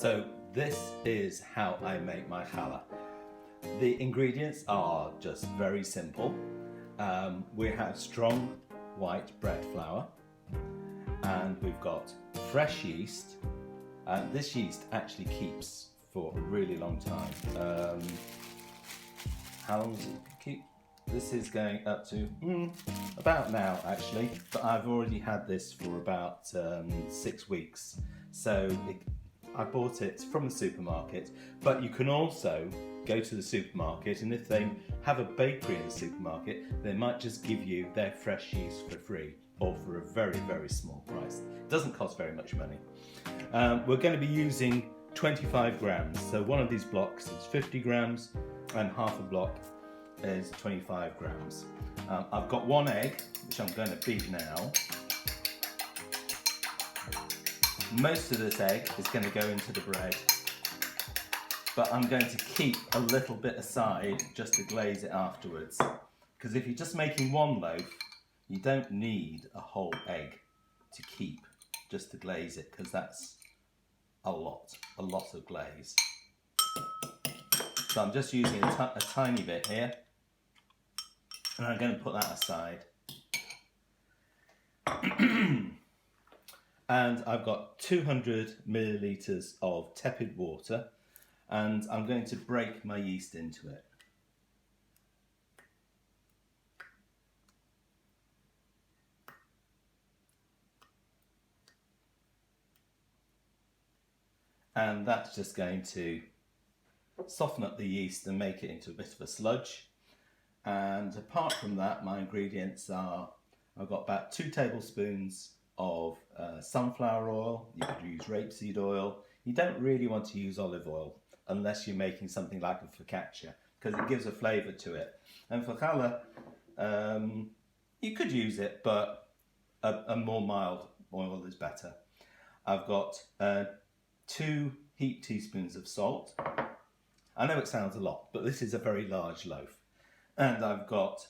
So this is how I make my challah. The ingredients are just very simple. We have strong white bread flour, and we've got fresh yeast. This yeast actually keeps for a really long time. How long does it keep? This is going up to about now actually, but I've already had this for about 6 weeks. So I bought it from the supermarket, but you can also go to the supermarket, and if they have a bakery in the supermarket, they might just give you their fresh yeast for free or for a very, very small price. It doesn't cost very much money. We're going to be using 25 grams. So one of these blocks is 50 grams and half a block is 25 grams. I've got one egg, which I'm going to beat now. Most of this egg is going to go into the bread, but I'm going to keep a little bit aside just to glaze it afterwards. Because if you're just making one loaf, you don't need a whole egg to keep just to glaze it, because that's a lot of glaze. So I'm just using a tiny bit here, and I'm going to put that aside. And I've got 200 millilitres of tepid water, and I'm going to break my yeast into it. And that's just going to soften up the yeast and make it into a bit of a sludge. And apart from that, my ingredients are, I've got about 2 tablespoons of sunflower oil. You could use rapeseed oil. You don't really want to use olive oil unless you're making something like a focaccia, because it gives a flavour to it. And for challah, you could use it, but a more mild oil is better. I've got 2 heaped teaspoons of salt. I know it sounds a lot, but this is a very large loaf. And I've got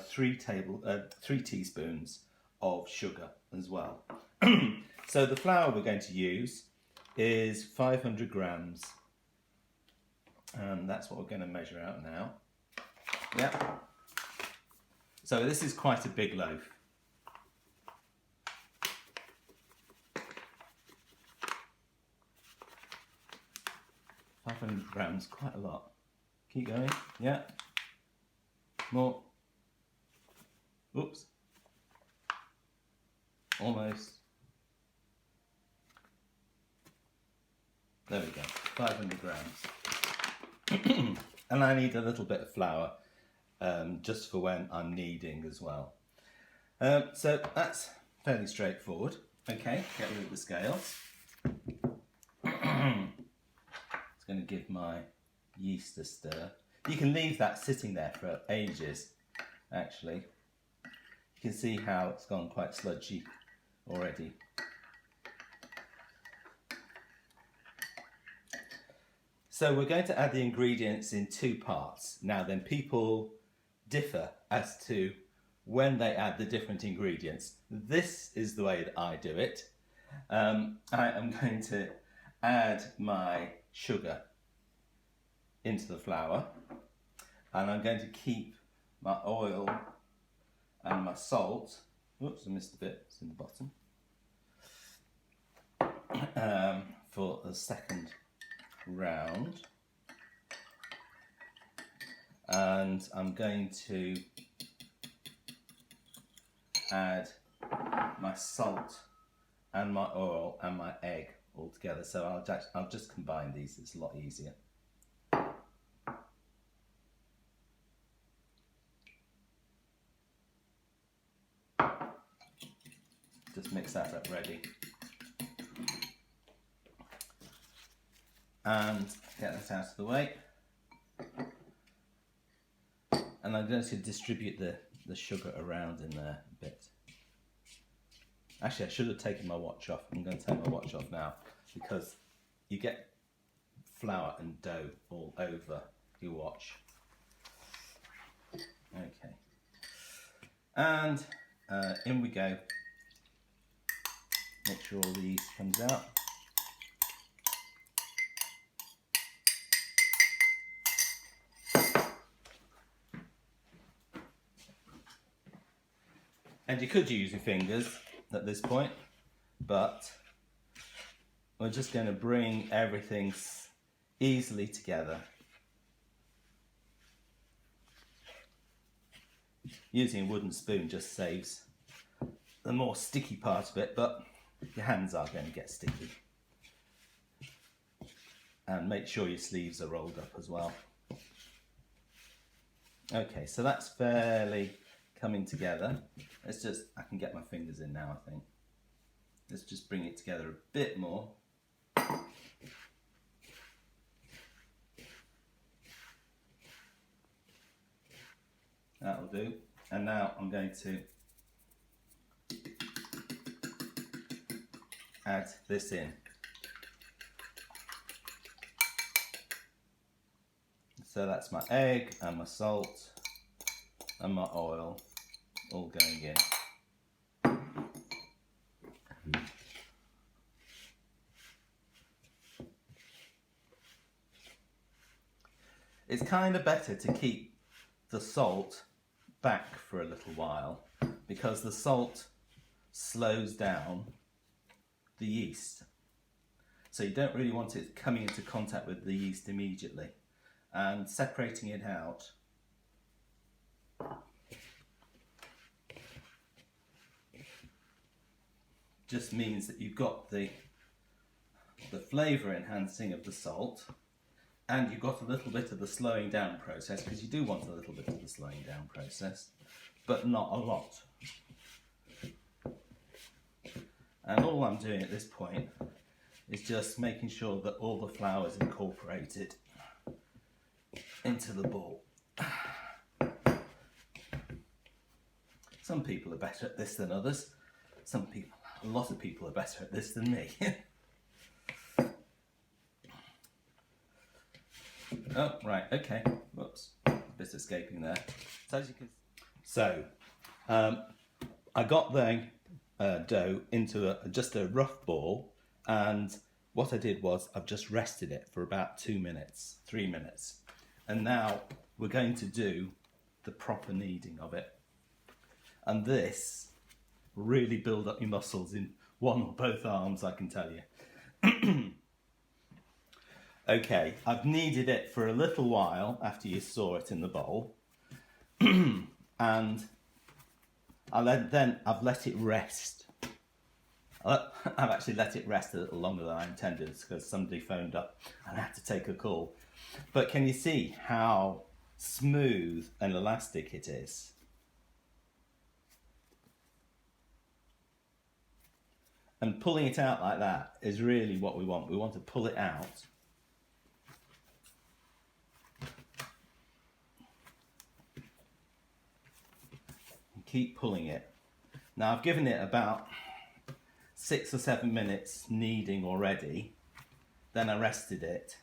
3 teaspoons of sugar as well. So the flour we're going to use is 500 grams, and that's what we're going to measure out now. Yeah. So this is quite a big loaf. 500 grams, quite a lot. Keep going, yeah. More. Oops. Almost. There we go, 500 grams. And I need a little bit of flour just for when I'm kneading as well. So that's fairly straightforward. Okay, get rid of the scales. It's going to give my yeast a stir. You can leave that sitting there for ages, actually. You can see how it's gone quite sludgy already. So we're going to add the ingredients in 2 parts. Now then, people differ as to when they add the different ingredients. This is the way that I do it. I am going to add my sugar into the flour, and I'm going to keep my oil and my salt. Oops, I missed a bit, it's in the bottom. For the second round. And I'm going to add my salt and my oil and my egg all together. So I'll just combine these, it's a lot easier. Just mix that up ready. And get that out of the way. And I'm going to distribute the sugar around in there a bit. Actually, I should have taken my watch off. I'm going to take my watch off now, because you get flour and dough all over your watch. Okay. And in we go. Make sure all the yeast comes out. And you could use your fingers at this point, but we're just going to bring everything easily together. Using a wooden spoon just saves the more sticky part of it, but your hands are going to get sticky. And make sure your sleeves are rolled up as well. Okay, so that's fairly coming together. Let's just, I can get my fingers in now, I think. Let's just bring it together a bit more. That'll do. And now I'm going to add this in. So that's my egg and my salt and my oil all going in. It's kind of better to keep the salt back for a little while because the salt slows down the yeast. So you don't really want it coming into contact with the yeast immediately. And separating it out just means that you've got the flavour enhancing of the salt, and you've got a little bit of the slowing down process, because you do want a little bit of the slowing down process, but not a lot. And all I'm doing at this point is just making sure that all the flour is incorporated into the ball. Some people are better at this than others. A lot of people are better at this than me. Oh, right, okay. Whoops, a bit escaping there. So as you can, I got the dough into just a rough ball, and what I did was I've just rested it for about 2 minutes, 3 minutes. And now we're going to do the proper kneading of it. And this will really build up your muscles in one or both arms, I can tell you. Okay, I've kneaded it for a little while after you saw it in the bowl. And I've let it rest. I've actually let it rest a little longer than I intended because somebody phoned up and I had to take a call. But can you see how smooth and elastic it is? And pulling it out like that is really what we want. We want to pull it out. And keep pulling it. Now I've given it about 6 or 7 minutes kneading already. Then I rested it.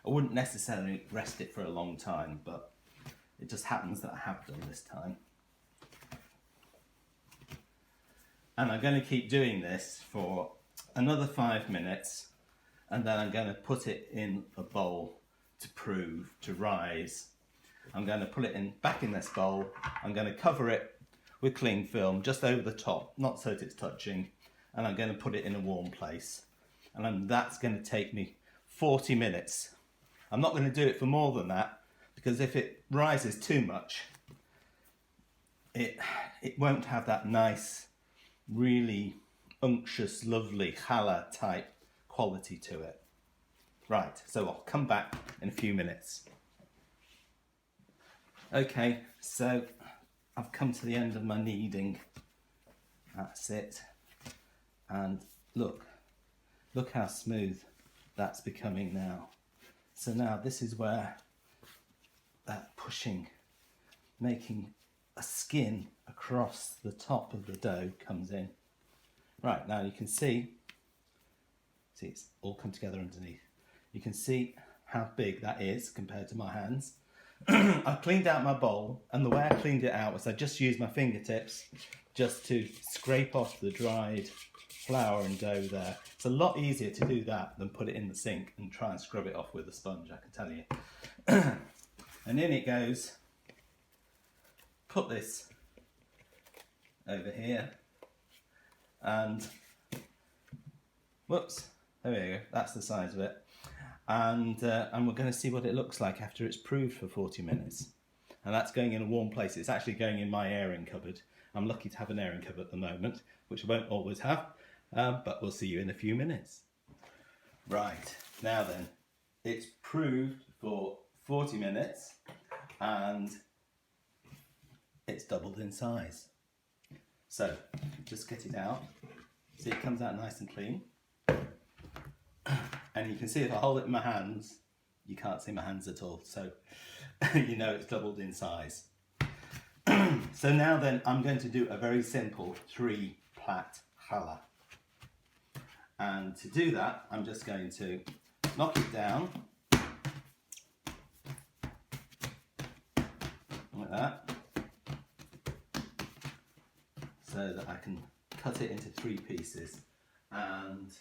I wouldn't necessarily rest it for a long time, but it just happens that I have done this time. And I'm going to keep doing this for another 5 minutes, and then I'm going to put it in a bowl to rise. I'm going to put it back in this bowl. I'm going to cover it with cling film just over the top, not so that it's touching, and I'm going to put it in a warm place. And that's going to take me 40 minutes. I'm not going to do it for more than that, because if it rises too much, it won't have that nice, really unctuous, lovely challah type quality to it. Right, so I'll come back in a few minutes. Okay, so I've come to the end of my kneading. That's it. And look how smooth that's becoming now. So now this is where that pushing, making a skin across the top of the dough comes in. Right, now you can see it's all come together underneath. You can see how big that is compared to my hands. I've cleaned out my bowl, and the way I cleaned it out was I just used my fingertips just to scrape off the dried flour and dough there. It's a lot easier to do that than put it in the sink and try and scrub it off with a sponge, I can tell you. And in it goes put this over here and whoops, there we go, that's the size of it. And we're going to see what it looks like after it's proved for 40 minutes. And that's going in a warm place. It's actually going in my airing cupboard. I'm lucky to have an airing cupboard at the moment, which I won't always have, but we'll see you in a few minutes. Right, now then, it's proved for 40 minutes and it's doubled in size. So, just get it out. See, it comes out nice and clean. And you can see if I hold it in my hands, you can't see my hands at all. So, you know it's doubled in size. So now then, I'm going to do a very simple 3-plait challah. And to do that, I'm just going to knock it down like that, so that I can cut it into 3 pieces. And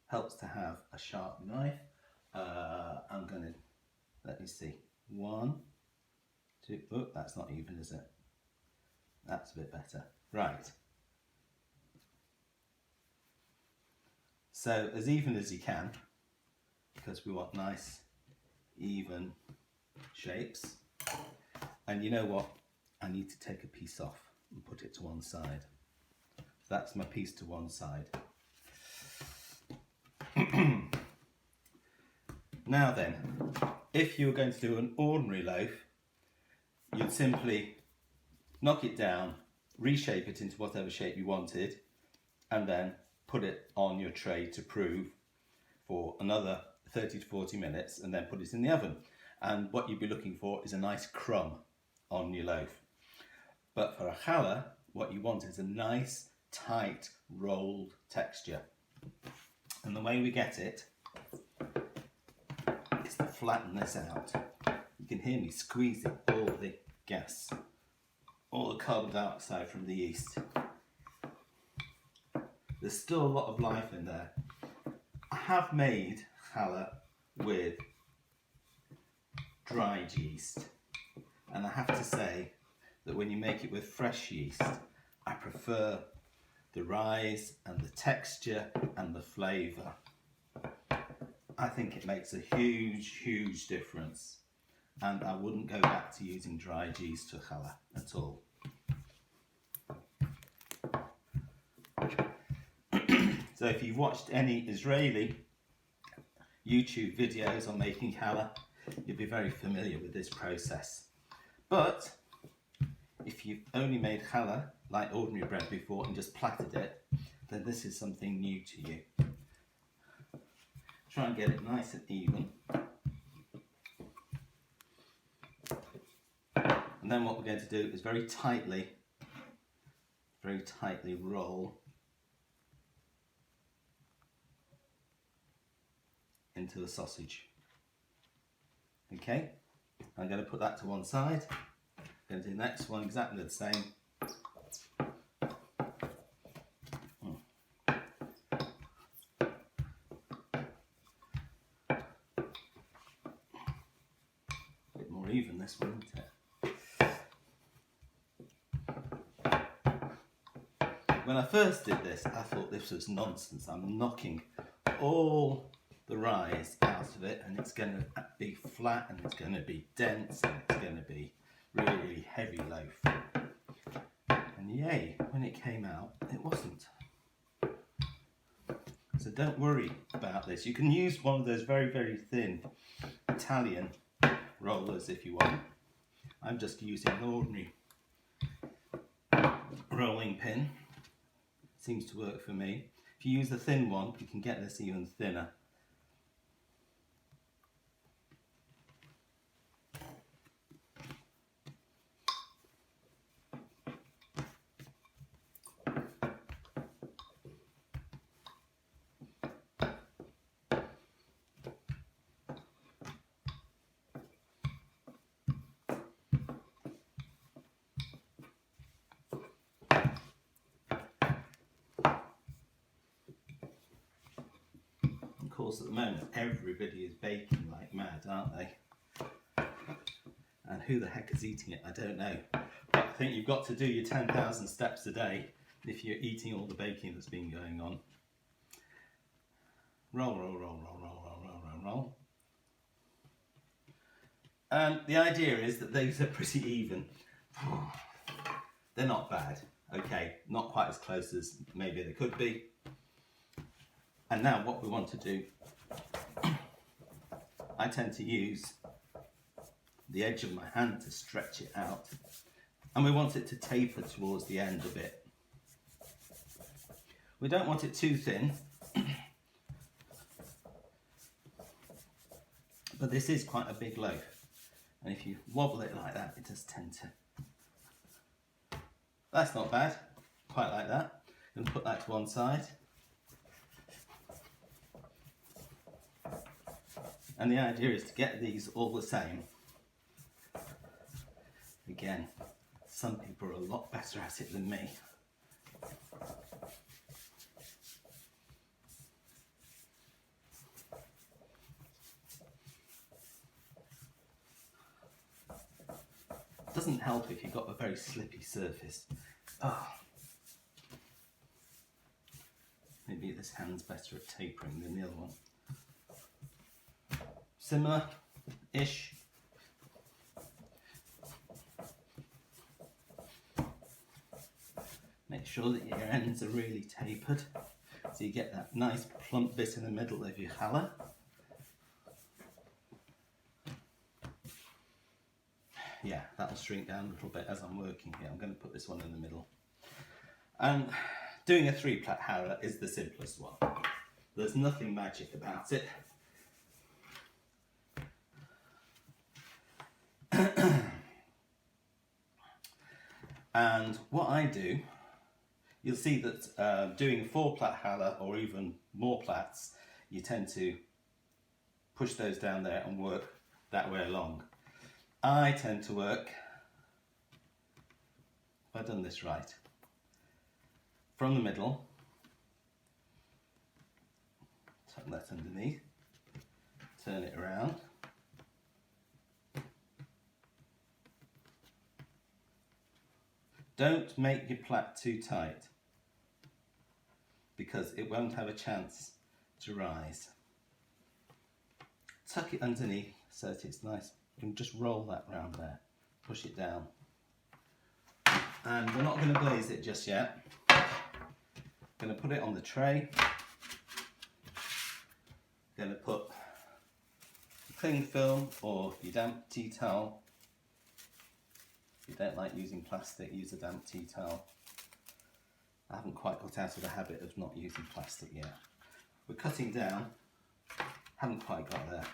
helps to have a sharp knife. I'm going to, let me see, 1, 2, oh, that's not even, is it? That's a bit better. Right. So as even as you can, because we want nice, even shapes. And you know what? I need to take a piece off and put it to one side. So that's my piece to one side. Now then, if you were going to do an ordinary loaf, you'd simply knock it down, reshape it into whatever shape you wanted, and then put it on your tray to prove for another 30 to 40 minutes, and then put it in the oven. And what you'd be looking for is a nice crumb on your loaf. But for a challah, what you want is a nice, tight, rolled texture. And the way we get it is to flatten this out. You can hear me squeezing all the gas, all the carbon dioxide from the yeast. There's still a lot of life in there. I have made challah with dried yeast, and I have to say that when you make it with fresh yeast, I prefer the rise and the texture and the flavour. I think it makes a huge difference, and I wouldn't go back to using dried yeast for challah at all. So if you've watched any Israeli YouTube videos on making challah, you'll be very familiar with this process. But if you've only made challah like ordinary bread before and just plaited it, then this is something new to you. Try and get it nice and even. And then what we're going to do is very tightly roll into the sausage. Okay, I'm going to put that to one side. I'm going to do the next one exactly the same. A bit more even this one, isn't it? When I first did this, I thought this was nonsense. I'm knocking all the rise out of it, and it's going to be flat, and it's going to be dense, and it's going to be really heavy loaf. And yay, when it came out, it wasn't. So don't worry about this. You can use one of those very thin Italian rollers if you want. I'm just using an ordinary rolling pin. Seems to work for me. If you use the thin one, you can get this even thinner. course, at the moment, everybody is baking like mad, aren't they? And who the heck is eating it? I don't know. But I think you've got to do your 10,000 steps a day if you're eating all the baking that's been going on. Roll, roll, roll, roll, roll, roll, roll, roll, roll. And the idea is that these are pretty even. They're not bad. Okay, not quite as close as maybe they could be. And now what we want to do, I tend to use the edge of my hand to stretch it out. And we want it to taper towards the end a bit. We don't want it too thin. But this is quite a big loaf. And if you wobble it like that, it does tend to. That's not bad. Quite like that. And put that to one side. And the idea is to get these all the same. Again, some people are a lot better at it than me. It doesn't help if you've got a very slippy surface. Maybe this hand's better at tapering than the other one. Similar-ish. Make sure that your ends are really tapered so you get that nice plump bit in the middle of your challah. Yeah, that'll shrink down a little bit as I'm working here. I'm going to put this one in the middle. And doing a 3-plait challah is the simplest one. There's nothing magic about it. And what I do, you'll see that doing a 4-plait challah or even more plaits, you tend to push those down there and work that way along. I tend to work, have I done this right, from the middle, tuck that underneath, turn it around, don't make your plait too tight because it won't have a chance to rise. Tuck it underneath so that it's nice. You can just roll that round there, push it down. And we're not going to glaze it just yet. Going to put it on the tray. Going to put cling film or your damp tea towel. If you don't like using plastic, use a damp tea towel. I haven't quite got out of the habit of not using plastic yet. We're cutting down, haven't quite got there.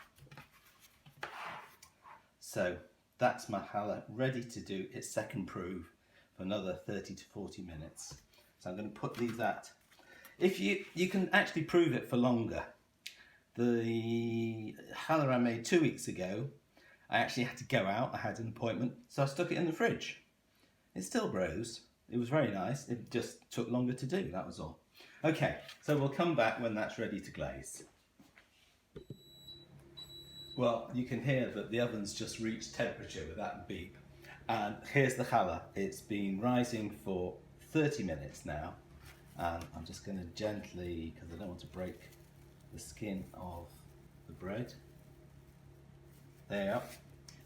So that's my challah ready to do its second proof for another 30 to 40 minutes. So I'm going to put these at, if you can actually prove it for longer. The challah I made 2 weeks ago, I actually had to go out, I had an appointment, so I stuck it in the fridge. It still rose, it was very nice, it just took longer to do, that was all. Okay, so we'll come back when that's ready to glaze. Well, you can hear that the oven's just reached temperature with that beep. And here's the challah. It's been rising for 30 minutes now. And I'm just going to gently, because I don't want to break the skin of the bread. There you are.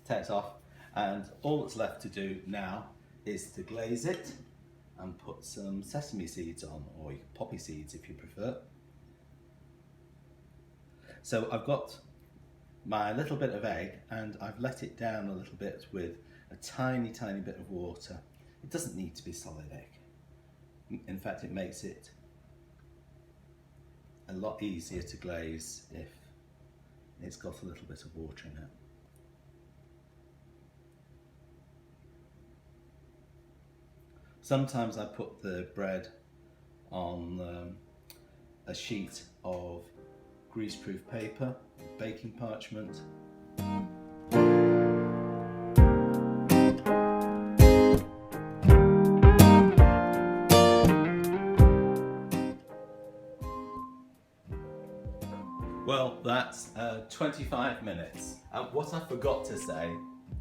Take it off. And all that's left to do now is to glaze it and put some sesame seeds on, or poppy seeds if you prefer. So I've got my little bit of egg and I've let it down a little bit with a tiny bit of water. It doesn't need to be solid egg. In fact, it makes it a lot easier to glaze if it's got a little bit of water in it. Sometimes I put the bread on a sheet of greaseproof paper, baking parchment. Well, Well, that's 25 minutes. What I forgot to say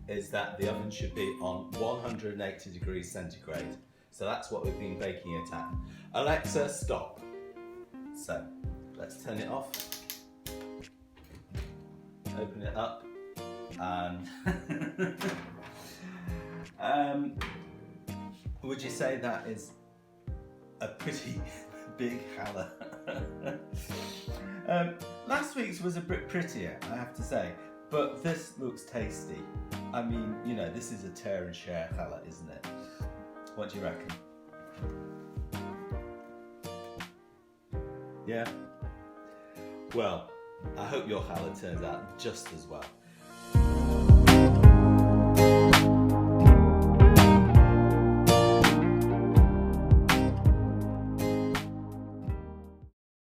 is that the oven should be on 180 degrees centigrade. So that's what we've been baking it at. Alexa, stop. So let's turn it off. Open it up and would you say that is a pretty big challah? Last week's was a bit prettier, I have to say, but this looks tasty. I mean, you know, this is a tear and share challah, isn't it? What do you reckon? Yeah? Well, I hope your challah turns out just as well.